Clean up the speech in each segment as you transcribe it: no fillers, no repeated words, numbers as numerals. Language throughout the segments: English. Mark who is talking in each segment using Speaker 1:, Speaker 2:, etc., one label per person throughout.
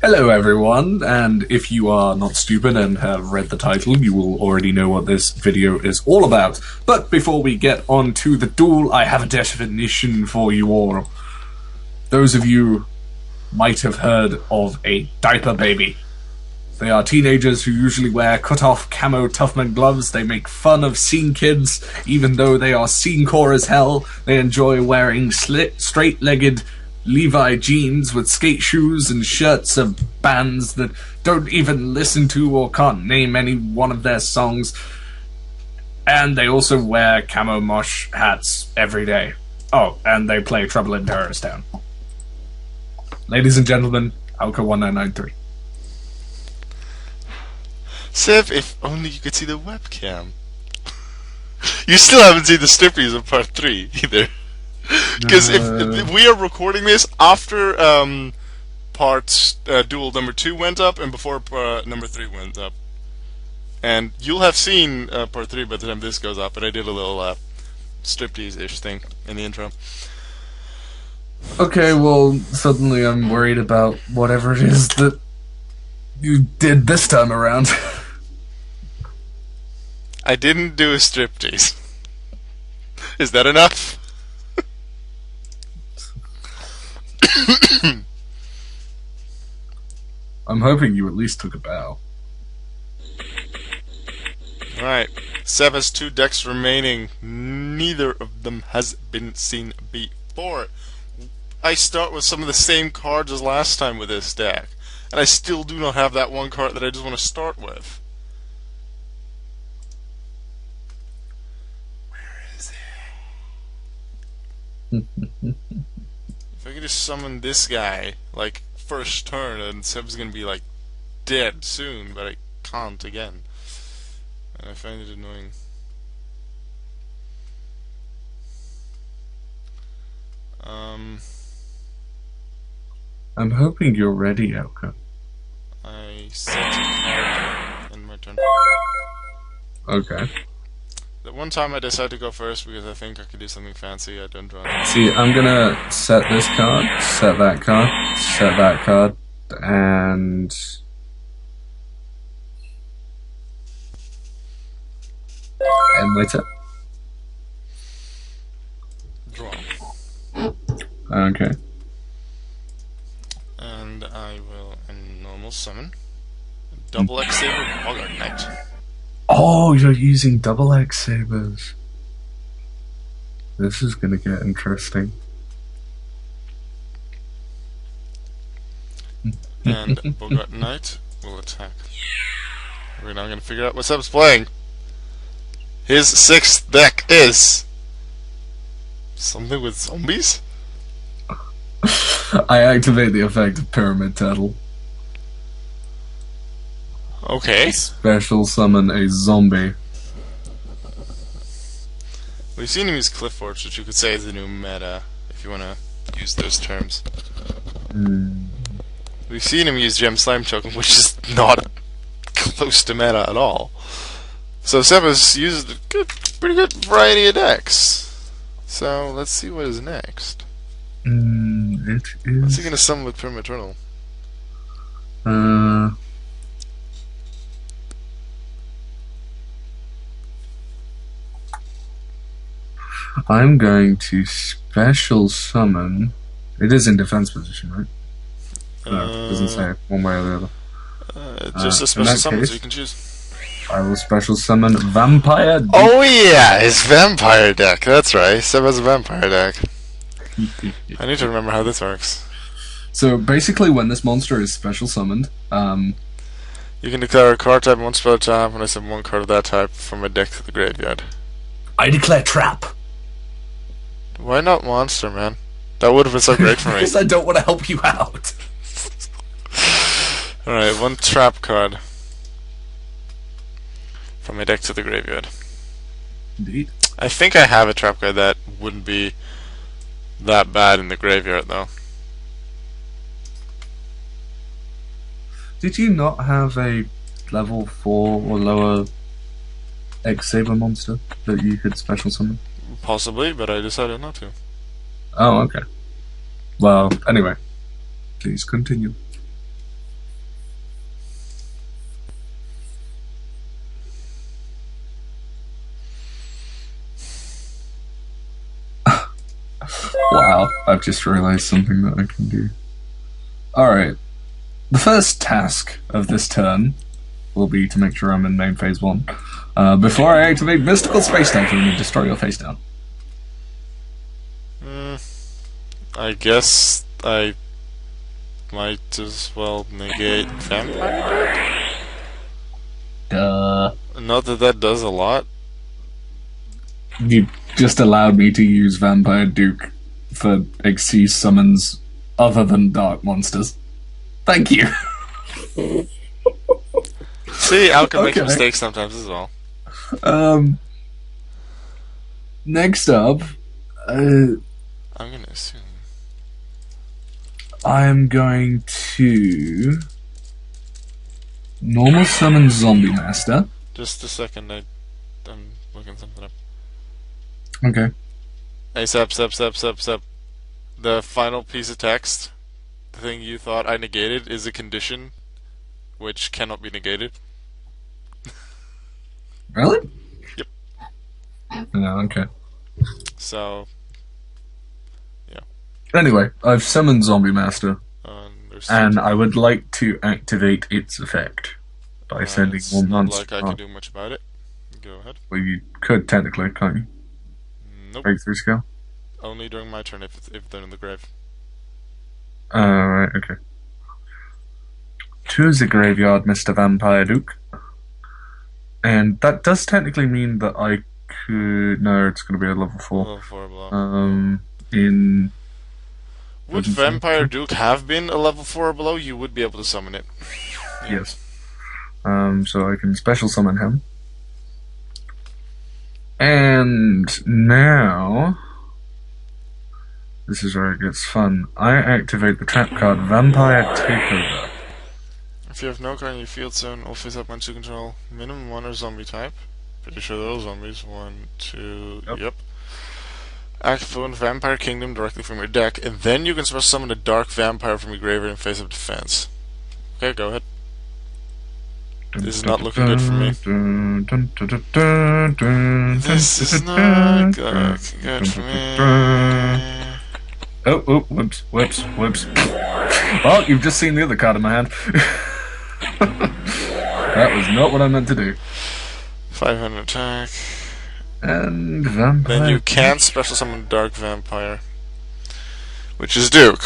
Speaker 1: Hello everyone, and if you are not stupid and have read the title, you will already know what this video is all about. But before we get on to the duel, I have a definition for you all. Those of you might have heard of a diaper baby. They are teenagers who usually wear cut-off camo Toughman gloves. They make fun of scene kids, even though they are scene-core as hell. They enjoy wearing straight-legged Levi jeans with skate shoes and shirts of bands that don't even listen to or can't name any one of their songs. And they also wear camo mosh hats every day. Oh, and they play Trouble in Terrorist Town. Ladies and gentlemen, Auke 1993.
Speaker 2: Seb, if only you could see the webcam. You still haven't seen the strippies of part 3 either. Because if we are recording this after duel number 2 went up and before number 3 went up. And you'll have seen part 3 by the time this goes up, and I did a little striptease-ish thing in the intro.
Speaker 1: Okay, well, suddenly I'm worried about whatever it is that you did this time around.
Speaker 2: I didn't do a striptease. Is that enough?
Speaker 1: I'm hoping you at least took a bow.
Speaker 2: Alright, Seb has 2 decks remaining. Neither of them has been seen before. I start with some of the same cards as last time with this deck, and I still do not have that one card that I just want to start with. Where is it? If I could just summon this guy, like, first turn, and Seb's gonna be, like, dead soon, but I can't again. And I find it annoying.
Speaker 1: I'm hoping you're ready, Auke.
Speaker 2: I set a card in my turn.
Speaker 1: Okay.
Speaker 2: The one time I decided to go first because I think I could do something fancy, I don't draw it.
Speaker 1: See, I'm gonna set this card, set that card, set that card, and... end my turn.
Speaker 2: Draw.
Speaker 1: Okay.
Speaker 2: And I will normal summon. Double X-Saber, Bogart Knight.
Speaker 1: Oh, you're using double X-Sabers. This is gonna get interesting.
Speaker 2: And Bogart Knight will attack. We're now gonna figure out what Seb's playing. His 6th deck is something with zombies?
Speaker 1: I activate the effect of Pyramid Turtle.
Speaker 2: Okay.
Speaker 1: Special summon a zombie.
Speaker 2: We've seen him use Cliff Forge, which you could say is the new meta, if you want to use those terms. We've seen him use Gem Slime Token, which is not close to meta at all. So Seb has used a pretty good variety of decks. So let's see what is next.
Speaker 1: It is...
Speaker 2: What's he going to summon with Pyramid Turtle?
Speaker 1: I'm going to special summon... It is in defense position, right? No, it doesn't say one way or the other.
Speaker 2: Just a special summon, so you can choose.
Speaker 1: I will special summon Vampire Deep.
Speaker 2: Oh yeah, his vampire deck. That's right. Seb has a vampire deck. I need to remember how this works.
Speaker 1: So basically, when this monster is special summoned,
Speaker 2: you can declare a card type, 1 spell at a time. When I send 1 card of that type from my deck to the graveyard.
Speaker 1: I declare trap.
Speaker 2: Why not monster, man? That would have been so great for me.
Speaker 1: Because I don't want to help you out.
Speaker 2: Alright, 1 trap card from my deck to the graveyard.
Speaker 1: Indeed.
Speaker 2: I think I have a trap card that wouldn't be that bad in the graveyard, though.
Speaker 1: Did you not have a level 4 or lower X-Saber monster that you could special summon?
Speaker 2: Possibly, but I decided not to.
Speaker 1: Oh, okay. Well, anyway. Please continue. I've just realized something that I can do. Alright. The first task of this turn will be to make sure I'm in main phase 1. Before I activate Mystical Space Typhoon and destroy your face down.
Speaker 2: I guess I might as well negate Vampire.
Speaker 1: Duh.
Speaker 2: Not that that does a lot.
Speaker 1: You just allowed me to use Vampire Duke for XC summons other than Dark Monsters. Thank you.
Speaker 2: See, Auke makes mistakes sometimes as well.
Speaker 1: Next up,
Speaker 2: I'm gonna assume.
Speaker 1: I'm going to normal summon Zombie Master.
Speaker 2: Just a second, I'm looking something up.
Speaker 1: Okay.
Speaker 2: Hey, Sep. The final piece of text, the thing you thought I negated, is a condition which cannot be negated.
Speaker 1: Really?
Speaker 2: Yep.
Speaker 1: No, okay.
Speaker 2: So,
Speaker 1: Anyway, I've summoned Zombie Master, and I would like to activate its effect by sending
Speaker 2: it's
Speaker 1: one
Speaker 2: not
Speaker 1: monster.
Speaker 2: like I can do much about it. Go ahead.
Speaker 1: Well, you could technically, can't you?
Speaker 2: Nope.
Speaker 1: Breakthrough skill?
Speaker 2: Only during my turn if they're in the grave.
Speaker 1: Right, okay. To the graveyard, Mr. Vampire Duke. And that does technically mean that I could... No, it's going to be a level 4.
Speaker 2: Level 4 blow. Would Vampire Duke have been a level 4 or below, you would be able to summon it. Yeah.
Speaker 1: Yes. So I can special summon him. And now... This is where it gets fun. I activate the trap card Vampire Takeover.
Speaker 2: If you have no card in your field zone or face up once you control minimum 1 or zombie type. Pretty sure those zombies. 1, 2, yep. Activate Vampire Kingdom directly from your deck, and then you can special summon a Dark Vampire from your graveyard and face up defense. Okay, go ahead. This is not looking good for me. This is not good for me.
Speaker 1: Oh, whoops. Well, you've just seen the other card in my hand. That was not what I meant to do.
Speaker 2: 500 attack.
Speaker 1: And Vampire.
Speaker 2: Then you can special summon Dark Vampire, which is Duke.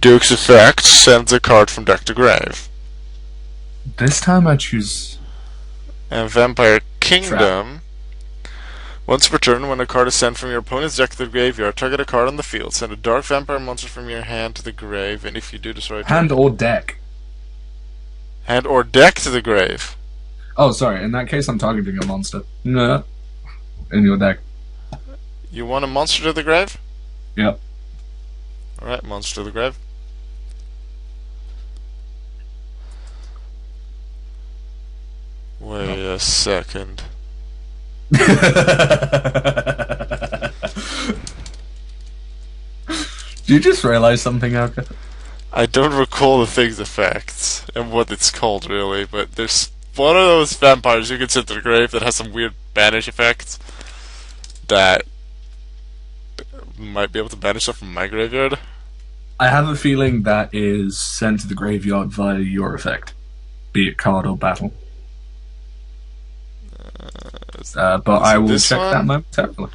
Speaker 2: Duke's effect sends a card from deck to grave.
Speaker 1: This time I choose...
Speaker 2: And Vampire Kingdom. Once per turn, when a card is sent from your opponent's deck to the graveyard, target a card on the field. Send a Dark Vampire monster from your hand to the grave, and if you do, destroy a
Speaker 1: hand or deck.
Speaker 2: Hand or deck to the grave.
Speaker 1: Oh, sorry. In that case, I'm targeting a monster. No. In your deck.
Speaker 2: You want a monster to the grave?
Speaker 1: Yep.
Speaker 2: Alright, monster to the grave. Wait a second.
Speaker 1: Did you just realize something, Auke?
Speaker 2: I don't recall the thing's effects and what it's called really, but there's one of those vampires you can send to the grave that has some weird banish effects that might be able to banish stuff from my graveyard.
Speaker 1: I have a feeling that is sent to the graveyard via your effect, be it card or battle. But I will check that momentarily.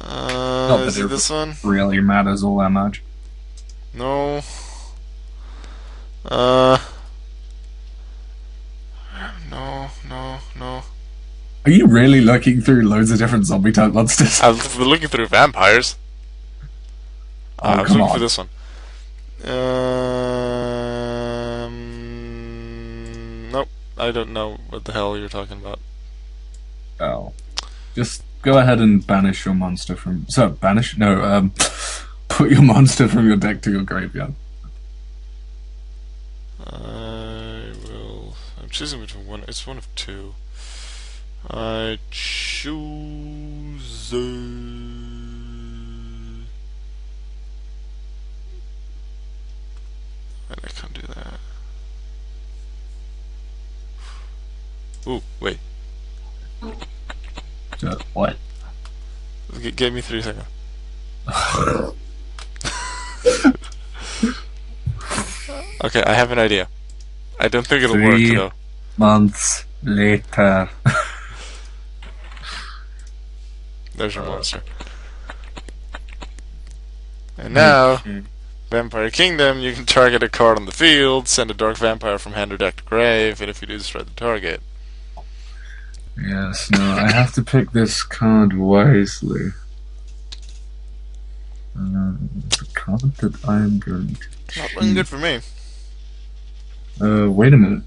Speaker 1: Not that it
Speaker 2: this one
Speaker 1: really matters all that much.
Speaker 2: No. No.
Speaker 1: Are you really looking through loads of different zombie type monsters?
Speaker 2: I've been looking through vampires. I was looking for this one. Nope. I don't know what the hell you're talking about.
Speaker 1: Oh. Just go ahead and banish your monster from... So, banish? No, put your monster from your deck to your graveyard.
Speaker 2: I will... I'm choosing between one... It's one of two. I choose... And I can't do that. Ooh, wait.
Speaker 1: What?
Speaker 2: Give me 3 seconds. Okay, I have an idea. I don't think it'll work,
Speaker 1: 3
Speaker 2: though.
Speaker 1: months later.
Speaker 2: There's your monster. And now,
Speaker 1: Okay.
Speaker 2: Vampire Kingdom, you can target a card on the field, send a Dark Vampire from hand or deck to grave, and if you do, destroy the target.
Speaker 1: Yes, no, I have to pick this card wisely. The card that I'm going to
Speaker 2: Not looking good for me.
Speaker 1: wait a minute.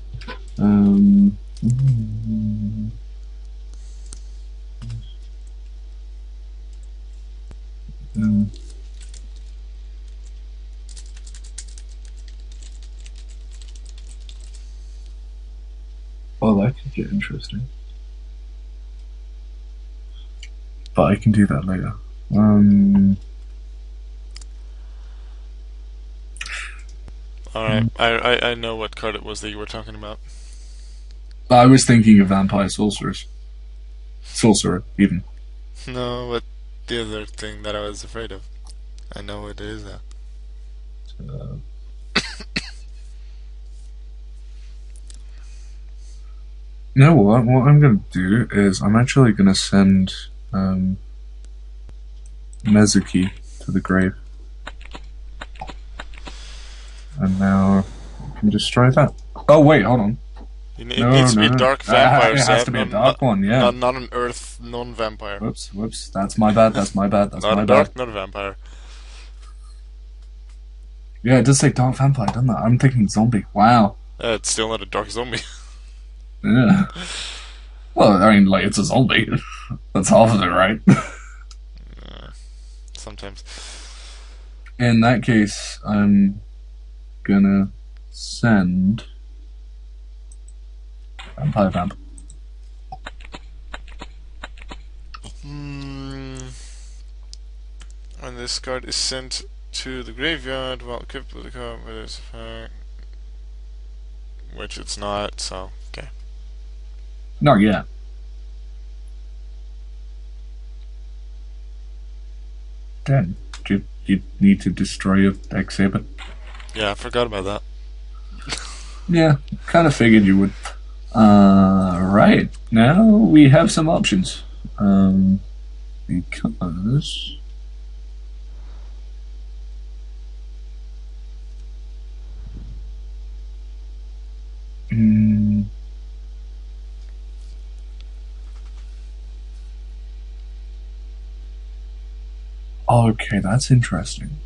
Speaker 1: Well, that could get interesting. But I can do that later.
Speaker 2: Alright, I know what card it was that you were talking about.
Speaker 1: I was thinking of Vampire Sorceress. Sorcerer, even.
Speaker 2: No, but the other thing that I was afraid of. I know what it is now.
Speaker 1: You know what? What I'm going to do is I'm actually going to send Mezuki to the grave. And now I can destroy that. Oh, wait, hold on.
Speaker 2: It needs to be a dark vampire
Speaker 1: It has
Speaker 2: set.
Speaker 1: to be a dark one, yeah.
Speaker 2: Not an earth non-vampire.
Speaker 1: Whoops. That's my bad, that's my bad.
Speaker 2: Not a dark, not a vampire.
Speaker 1: Yeah, it does say dark vampire, doesn't it? I'm thinking zombie. Wow.
Speaker 2: It's still not a dark zombie.
Speaker 1: Yeah. Well, I mean, like, it's a zombie. That's half of it, right?
Speaker 2: Sometimes.
Speaker 1: In that case, I'm gonna send Vampire Vamp.
Speaker 2: When this card is sent to the graveyard while equipped with a card with its effect, which it's not, so, okay.
Speaker 1: Not yet. Then, you need to destroy a X-Saber.
Speaker 2: Yeah, I forgot about that.
Speaker 1: Yeah, kind of figured you would. Right. Now we have some options. Because... Okay, that's interesting.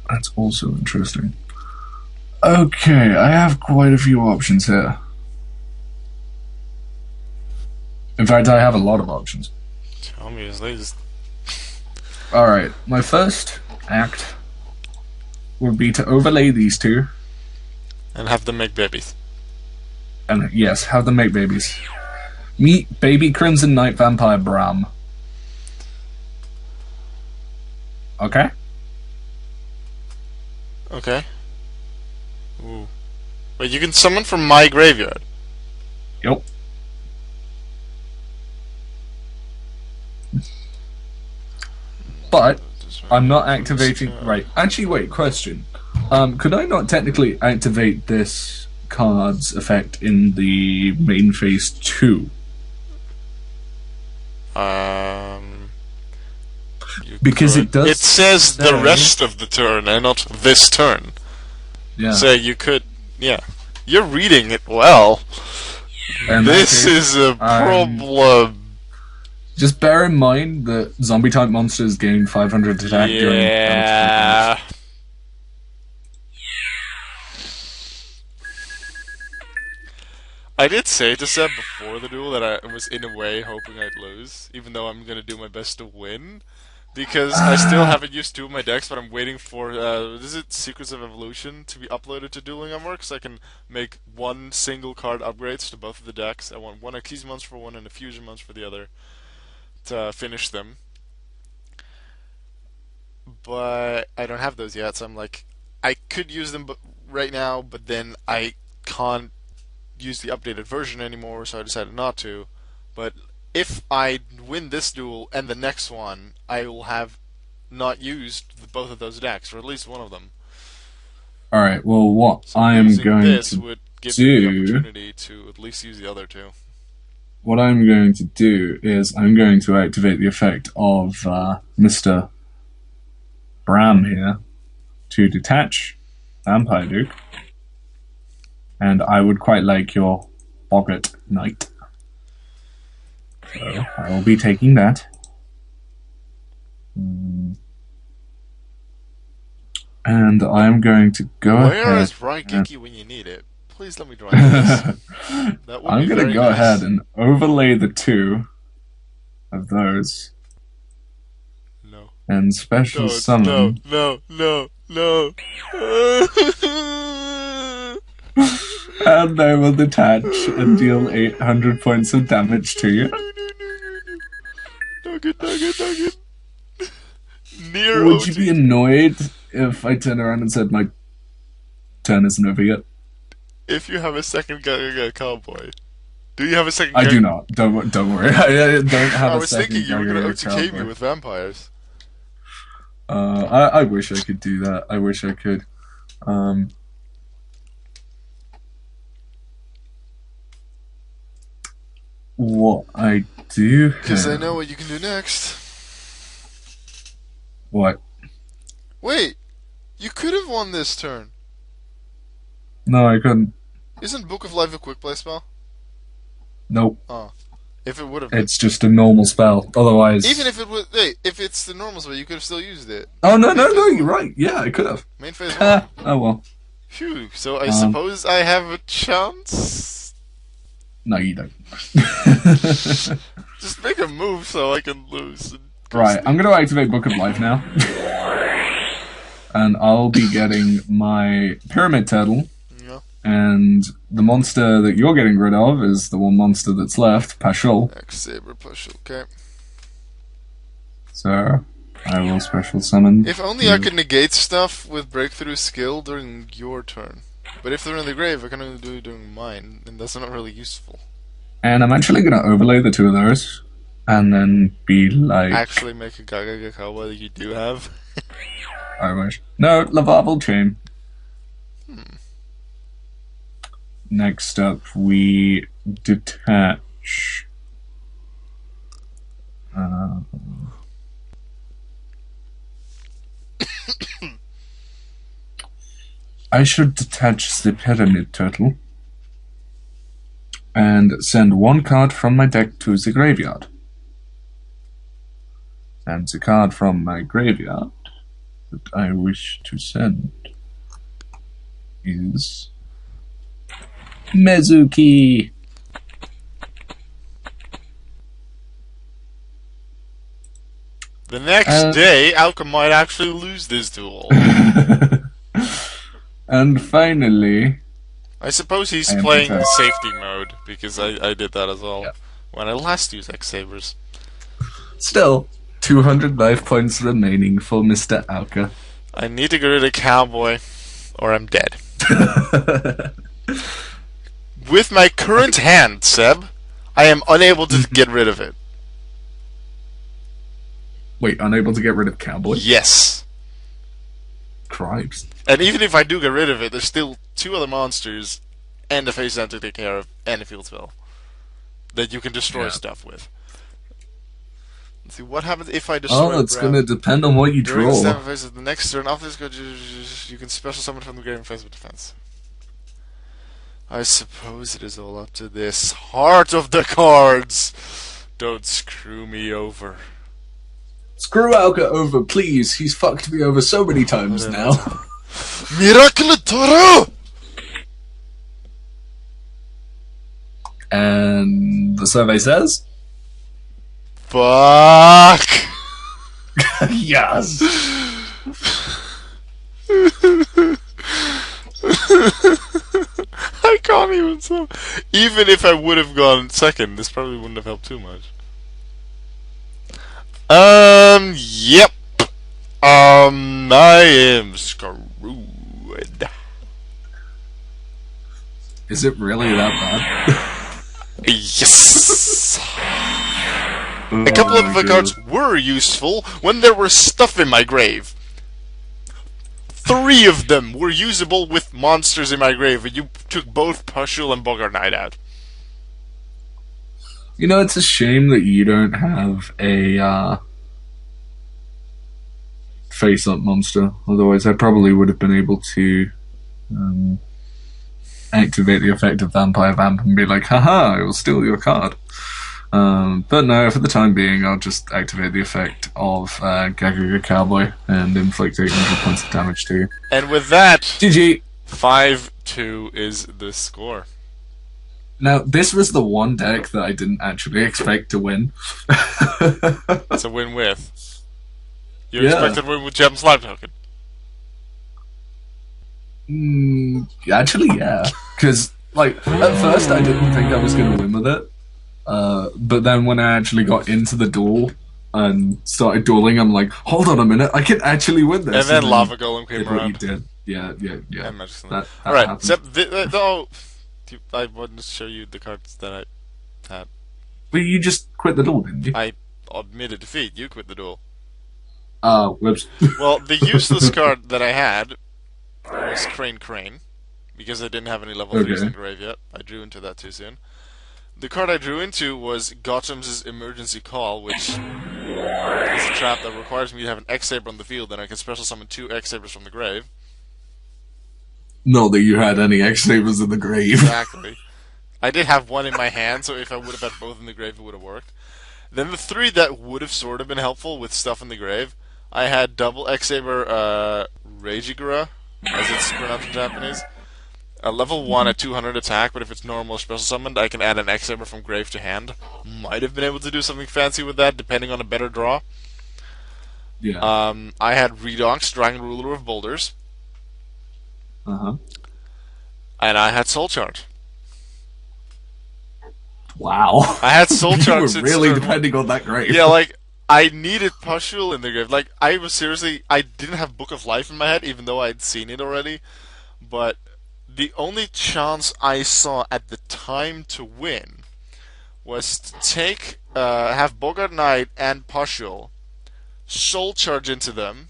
Speaker 1: That's also interesting. Okay, I have quite a few options here. In fact, I have a lot of options.
Speaker 2: Tell me his latest.
Speaker 1: Alright, my first act would be to overlay these two.
Speaker 2: And have them make babies.
Speaker 1: And yes, have them make babies. Meet Baby Crimson Knight Vampire Bram. Okay?
Speaker 2: Okay. Ooh. Wait, you can summon from my graveyard?
Speaker 1: Yep. But I'm not activating... Right. Actually, wait, question. Could I not technically activate this card's effect in the main phase 2? Because
Speaker 2: could.
Speaker 1: it does...
Speaker 2: It says the rest of the turn and not this turn.
Speaker 1: Yeah.
Speaker 2: So you could... Yeah. You're reading it well.
Speaker 1: And
Speaker 2: This is a problem.
Speaker 1: Just bear in mind that zombie-type monsters gain 500 attack during...
Speaker 2: Yeah. I did say to Seb before the duel that I was in a way hoping I'd lose, even though I'm gonna do my best to win. Because I still haven't used 2 of my decks, but I'm waiting for, is it Secrets of Evolution to be uploaded to Dueling Armor, so I can make 1 single card upgrades to both of the decks. I want 1 Xyz monster for one and a Fusion monster for the other to finish them. But I don't have those yet, so I'm like, I could use them right now, but then I can't use the updated version anymore, so I decided not to. But if I win this duel and the next one, I will have not used both of those decks, or at least one of them.
Speaker 1: Alright, well, what
Speaker 2: So
Speaker 1: I am
Speaker 2: using
Speaker 1: going
Speaker 2: this
Speaker 1: to
Speaker 2: would give me the
Speaker 1: do...
Speaker 2: opportunity to at least use the other two.
Speaker 1: What I'm going to do is I'm going to activate the effect of Mr. Bram here to detach Vampire Duke. And I would quite like your Boggart Knight. So I will be taking that. And I am going to go ahead.
Speaker 2: Where is Raigeki when you need it? Please let me draw this.
Speaker 1: I'm going to go ahead and overlay the two of those.
Speaker 2: No.
Speaker 1: And special summon.
Speaker 2: No.
Speaker 1: And they will detach and deal 800 points of damage to you.
Speaker 2: Nugget. Near
Speaker 1: Would you be annoyed if I turned around and said my turn isn't over yet?
Speaker 2: If you have a second cowboy. Do you have a second
Speaker 1: I do not. Don't worry. I don't have
Speaker 2: I
Speaker 1: a
Speaker 2: was
Speaker 1: second
Speaker 2: thinking you were going to OTK
Speaker 1: cowboy.
Speaker 2: me with vampires.
Speaker 1: I wish I could do that. I wish I could. What I do
Speaker 2: Because I know what you can do next.
Speaker 1: What?
Speaker 2: Wait, you could have won this turn.
Speaker 1: No, I couldn't.
Speaker 2: Isn't Book of Life a quick play spell?
Speaker 1: Nope.
Speaker 2: Oh. If it would have been.
Speaker 1: It's just a normal spell. Otherwise...
Speaker 2: Even if it was... Hey, if it's the normal spell, you could have still used it.
Speaker 1: Oh, no, you're right. Yeah, I could have.
Speaker 2: Main phase 1.
Speaker 1: Oh, well.
Speaker 2: Phew, so I suppose I have a chance?
Speaker 1: No, you don't.
Speaker 2: Just make a move so I can lose.
Speaker 1: Right, I'm going to activate Book of Life now. And I'll be getting my Pyramid Turtle.
Speaker 2: Yeah.
Speaker 1: And the monster that you're getting rid of is the one monster that's left, Pashul.
Speaker 2: X-Saber Pashul, okay.
Speaker 1: So, I will special summon.
Speaker 2: If only I could negate stuff with Breakthrough Skill during your turn. But if they're in the grave, I can only do it during mine, and that's not really useful.
Speaker 1: And I'm actually going to overlay the two of those. And then be like...
Speaker 2: Actually make a Gaga Cowboy that you do have.
Speaker 1: I wish. No, Lavarval Chain. Next up, we detach... I should detach the Pyramid Turtle and send one card from my deck to the graveyard. And the card from my graveyard that I wish to send is Mezuki.
Speaker 2: The next day, Auke might actually lose this duel.
Speaker 1: And finally...
Speaker 2: I suppose he's playing safety mode, because I did that as well. When I last used X-Sabers.
Speaker 1: Still, 200 life points remaining for Mr. Auke.
Speaker 2: I need to get rid of Cowboy, or I'm dead. With my current hand, Seb, I am unable to get rid of it.
Speaker 1: Wait, unable to get rid of Cowboy?
Speaker 2: Yes.
Speaker 1: Cripes.
Speaker 2: And even if I do get rid of it, there's still two other monsters and a face down to take care of, and a field spell that you can destroy stuff with. Let's see, what happens if I destroy
Speaker 1: Oh, it's going to depend on what you
Speaker 2: During
Speaker 1: draw.
Speaker 2: the phase of the next turn, after this, you can special summon from the grave in face of defense. I suppose it is all up to this heart of the cards. Don't screw me over.
Speaker 1: Screw Auke over, please. He's fucked me over so many times now.
Speaker 2: Miracle Toro!
Speaker 1: And the survey says?
Speaker 2: Fuck!
Speaker 1: Yes!
Speaker 2: I can't even so. Even if I would have gone second, this probably wouldn't have helped too much. Yep. I am screwed.
Speaker 1: Is it really that bad?
Speaker 2: Yes!
Speaker 1: Oh
Speaker 2: A couple of
Speaker 1: my
Speaker 2: the
Speaker 1: God.
Speaker 2: cards were useful when there was stuff in my grave. 3 of them were usable with monsters in my grave, and you took both Pushul and Bogart Knight out.
Speaker 1: You know, it's a shame that you don't have a face-up monster. Otherwise, I probably would have been able to um, activate the effect of Vampire Vamp and be like, haha, I will steal your card. But no, for the time being, I'll just activate the effect of Gagaga Cowboy and inflict 800 points of damage to you.
Speaker 2: And with that,
Speaker 1: GG!
Speaker 2: 5-2 is the score.
Speaker 1: Now, this was the one deck that I didn't actually expect to win.
Speaker 2: It's a win with. You
Speaker 1: Yeah.
Speaker 2: expected to win with Gem Slime Token.
Speaker 1: Actually, yeah. Because, like, at first I didn't think I was going to win with it. But then when I actually got into the duel and started dueling, I'm like, hold on a minute, I can actually win this.
Speaker 2: And then Lava Golem came
Speaker 1: did what you
Speaker 2: around.
Speaker 1: did. Yeah.
Speaker 2: And Magic Slam.
Speaker 1: That
Speaker 2: Alright,
Speaker 1: happened.
Speaker 2: except I wanted to show you the cards that I had.
Speaker 1: But you just quit the duel, didn't you?
Speaker 2: I admitted defeat. You quit the duel.
Speaker 1: Whoops.
Speaker 2: Well, the useless card that I had was Crane, because I didn't have any level 3s in the grave yet. I drew into that too soon. The card I drew into was Gotham's Emergency Call, which is a trap that requires me to have an X-Saber on the field, and I can special summon 2 X-Sabers from the grave.
Speaker 1: Not that you had any X-Sabers in the grave.
Speaker 2: Exactly. I did have one in my hand, so if I would have had both in the grave, it would have worked. Then the 3 that would have sort of been helpful with stuff in the grave, I had double X-Saber Reigigura, as it's pronounced in Japanese. A level 1 at 200 attack, but if it's normal or special summoned, I can add an X-Saber from grave to hand. Might have been able to do something fancy with that, depending on a better draw.
Speaker 1: Yeah.
Speaker 2: I had Redonx, Dragon Ruler of Boulders.
Speaker 1: Uh-huh.
Speaker 2: And I had Soul Charge.
Speaker 1: Wow.
Speaker 2: I had Soul Charge.
Speaker 1: You were
Speaker 2: since
Speaker 1: really
Speaker 2: turn 1.
Speaker 1: depending on that grave.
Speaker 2: Yeah, like, I needed Pushul in the grave. Like, I didn't have Book of Life in my head, even though I had seen it already. But the only chance I saw at the time to win was to have Bogart Knight and Pushul, Soul Charge into them,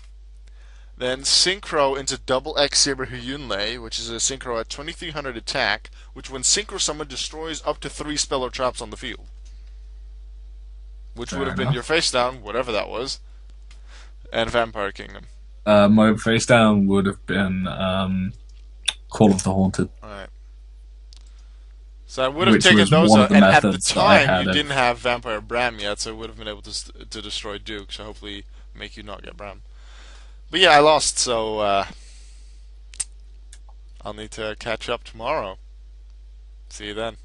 Speaker 2: then Synchro into double X-Saber Hyunlei, which is a Synchro at 2300 attack, which when Synchro summoned destroys up to 3 spell or traps on the field. Which would have been your face down, whatever that was, and Vampire Kingdom.
Speaker 1: My face down would have been Call of the Haunted.
Speaker 2: Alright. So I would have
Speaker 1: Which
Speaker 2: taken
Speaker 1: was
Speaker 2: those
Speaker 1: one
Speaker 2: out,
Speaker 1: of the
Speaker 2: and at the
Speaker 1: methods that I
Speaker 2: time
Speaker 1: had
Speaker 2: you
Speaker 1: of-
Speaker 2: didn't have Vampire Bram yet, so I would have been able to destroy Duke, so hopefully make you not get Bram. But yeah, I lost, so I'll need to catch up tomorrow. See you then.